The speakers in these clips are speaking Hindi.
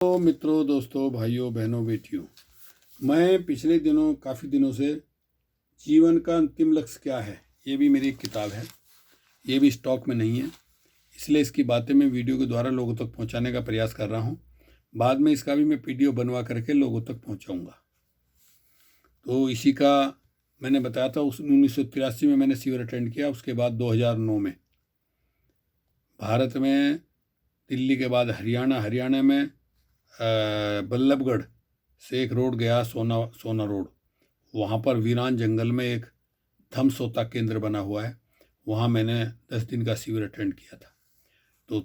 तो मित्रों, दोस्तों, भाइयों, बहनों, बेटियों, मैं पिछले दिनों काफ़ी दिनों से जीवन का अंतिम लक्ष्य क्या है, ये भी मेरी एक किताब है। ये भी स्टॉक में नहीं है, इसलिए इसकी बातें मैं वीडियो के द्वारा लोगों तक पहुंचाने का प्रयास कर रहा हूं। बाद में इसका भी मैं पीडीएफ बनवा करके लोगों तक पहुंचाऊंगा। तो इसी का मैंने बताया था, उस 1983 में मैंने शिविर अटेंड किया। उसके बाद 2009 में भारत में, दिल्ली के बाद हरियाणा में बल्लभगढ़ से एक रोड गया, सोना रोड। वहाँ पर वीरान जंगल में एक धम्मसोता केंद्र बना हुआ है। वहाँ मैंने 10 दिन का शिविर अटेंड किया था। तो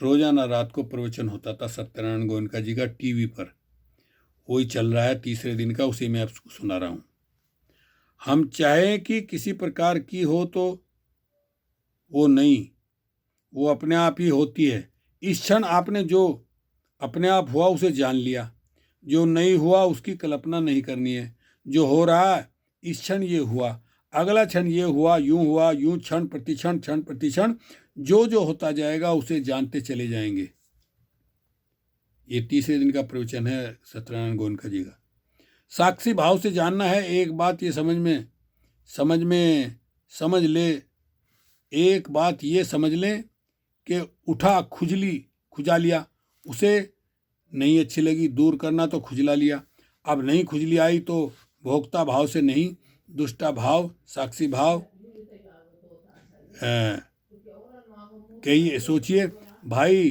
रोज़ाना रात को प्रवचन होता था सत्यनारायण गोयनका जी का टीवी पर। वही चल रहा है, तीसरे दिन का, उसी में आपको सुना रहा हूँ। हम चाहे कि किसी प्रकार की हो तो वो नहीं, वो अपने आप ही होती है। इस क्षण आपने जो अपने आप हुआ उसे जान लिया, जो नहीं हुआ उसकी कल्पना नहीं करनी है। जो हो रहा है इस क्षण ये हुआ, अगला क्षण ये हुआ, यूं क्षण प्रतिक्षण जो होता जाएगा उसे जानते चले जाएंगे। ये तीसरे दिन का प्रवचन है सत्यनारायण गोयनका जी का। साक्षी भाव से जानना है। एक बात ये समझ ले, एक बात ये समझ लें कि उठा खुजा लिया, उसे नहीं अच्छी लगी, दूर करना तो खुजला लिया। अब नहीं खुजली आई तो भोक्ता भाव से नहीं, दुष्टा भाव, साक्षी भाव। कहिए, सोचिए भाई,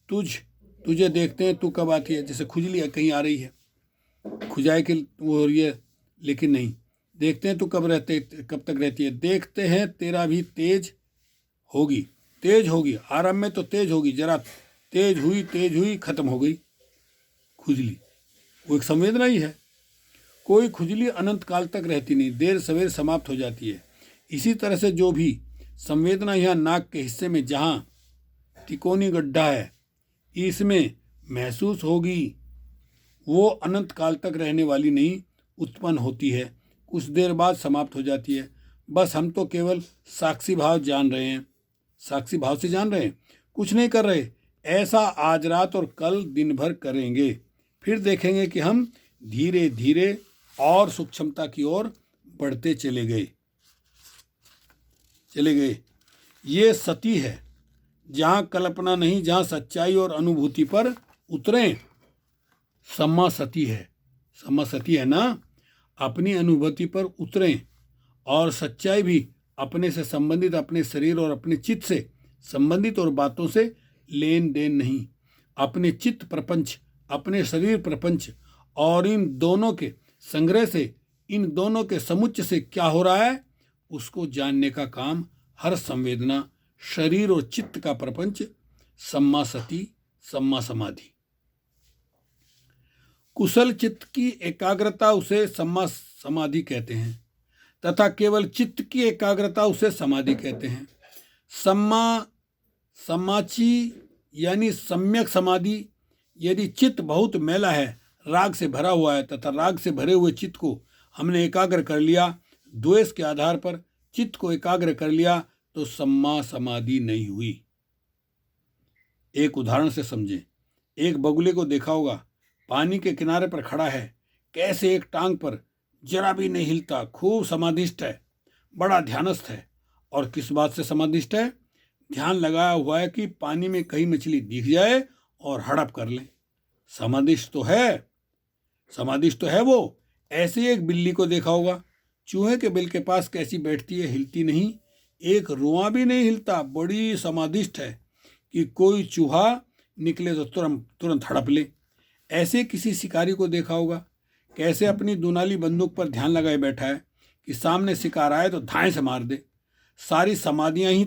तुझे देखते हैं, तू कब आती है। जैसे खुजली कहीं आ रही है, खुजाए कि वो हो रही है, लेकिन नहीं, देखते हैं तू कब तक रहती है। देखते हैं तेरा भी तेज होगी, आरंभ में तो तेज होगी, जरा तेज हुई खत्म हो गई खुजली। वो एक संवेदना ही है। कोई खुजली अनंत काल तक रहती नहीं, देर सवेर समाप्त हो जाती है। इसी तरह से जो भी संवेदना यहाँ नाक के हिस्से में जहाँ तिकोनी गड्ढा है, इसमें महसूस होगी, वो अनंत काल तक रहने वाली नहीं, उत्पन्न होती है, कुछ देर बाद समाप्त हो जाती है। बस हम तो केवल साक्षी भाव से जान रहे हैं, कुछ नहीं कर रहे। ऐसा आज रात और कल दिन भर करेंगे, फिर देखेंगे कि हम धीरे धीरे और सूक्ष्मता की ओर बढ़ते चले गए। ये सती है, जहाँ कल्पना नहीं, जहाँ सच्चाई और अनुभूति पर उतरें। सम्मा सती है ना, अपनी अनुभूति पर उतरें। और सच्चाई भी अपने से संबंधित, अपने शरीर और अपने चित्त से संबंधित और बातों से लेन देन नहीं। अपने चित्त प्रपंच, अपने शरीर प्रपंच और इन दोनों के संग्रह से, इन दोनों के समुच्चय से क्या हो रहा है उसको जानने का काम हर संवेदना, शरीर और चित्त का प्रपंच। सम्मा सती, सम्मा समाधि। कुशल चित्त की एकाग्रता उसे सम्मा समाधि कहते हैं, तथा केवल चित्त की एकाग्रता उसे समाधि कहते हैं। सम्माची यानी सम्यक समाधि। यदि चित्त बहुत मैला है, राग से भरा हुआ है, तथा राग से भरे हुए चित्त को हमने एकाग्र कर लिया, द्वेष के आधार पर चित्त को एकाग्र कर लिया, तो सम्मा समाधि नहीं हुई। एक उदाहरण से समझें। एक बगुले को देखा होगा, पानी के किनारे पर खड़ा है, कैसे एक टांग पर जरा भी नहीं हिलता, खूब समाधिष्ठ है, बड़ा ध्यानस्थ है। और किस बात से समाधिष्ठ है? ध्यान लगाया हुआ है कि पानी में कहीं मछली दिख जाए और हड़प कर ले। समाधिष्ठ तो है वो। ऐसे एक बिल्ली को देखा होगा, चूहे के बिल के पास कैसी बैठती है, हिलती नहीं, एक रुआं भी नहीं हिलता, बड़ी समाधिष्ठ है कि कोई चूहा निकले तो तुरंत हड़प ले। ऐसे किसी शिकारी को देखा होगा, कैसे अपनी दुनाली बंदूक पर ध्यान लगाए बैठा है कि सामने शिकार आए तो धाएं से मार दे। सारी समाधियां ही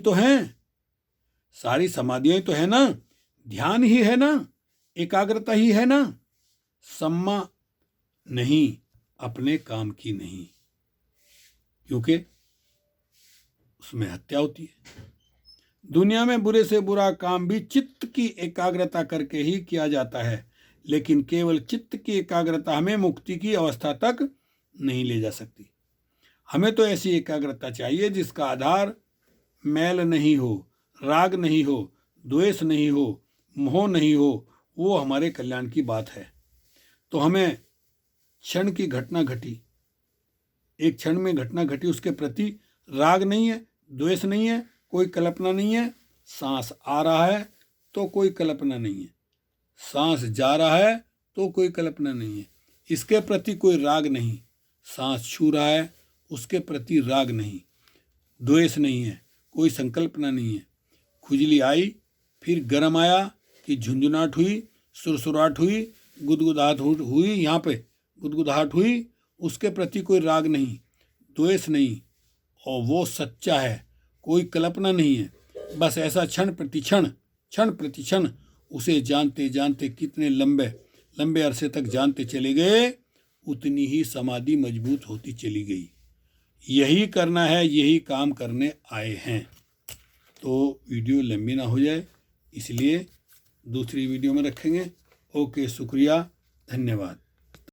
तो हैं ना, ध्यान ही है ना, एकाग्रता ही है ना। सम्मा नहीं, अपने काम की नहीं, क्योंकि उसमें हत्या होती है। दुनिया में बुरे से बुरा काम भी चित्त की एकाग्रता करके ही किया जाता है, लेकिन केवल चित्त की एकाग्रता हमें मुक्ति की अवस्था तक नहीं ले जा सकती। हमें तो ऐसी एकाग्रता चाहिए जिसका आधार मैल नहीं हो, राग नहीं हो, द्वेष नहीं हो, मोह नहीं हो, वो हमारे कल्याण की बात है। तो हमें क्षण की घटना घटी, एक क्षण में घटना घटी, उसके प्रति राग नहीं है, द्वेष नहीं है, कोई कल्पना नहीं है। सांस आ रहा है तो कोई कल्पना नहीं है, सांस जा रहा है तो कोई कल्पना नहीं है, इसके प्रति कोई राग नहीं। सांस छू रहा है उसके प्रति राग नहीं, द्वेष नहीं है, कोई संकल्पना नहीं है। खुजली आई, फिर गर्म आया कि झुंझुनाहट हुई, सुरसुराहट हुई, गुदगुदाहट हुई, यहाँ पे गुदगुदाहट हुई, उसके प्रति कोई राग नहीं, द्वेष नहीं, और वो सच्चा है, कोई कल्पना नहीं है। बस ऐसा क्षण प्रति क्षण उसे जानते जानते कितने लंबे अरसे तक जानते चले गए, उतनी ही समाधि मजबूत होती चली गई। यही करना है, यही काम करने आए हैं। तो वीडियो लंबी ना हो जाए इसलिए दूसरी वीडियो में रखेंगे। ओके, शुक्रिया, धन्यवाद।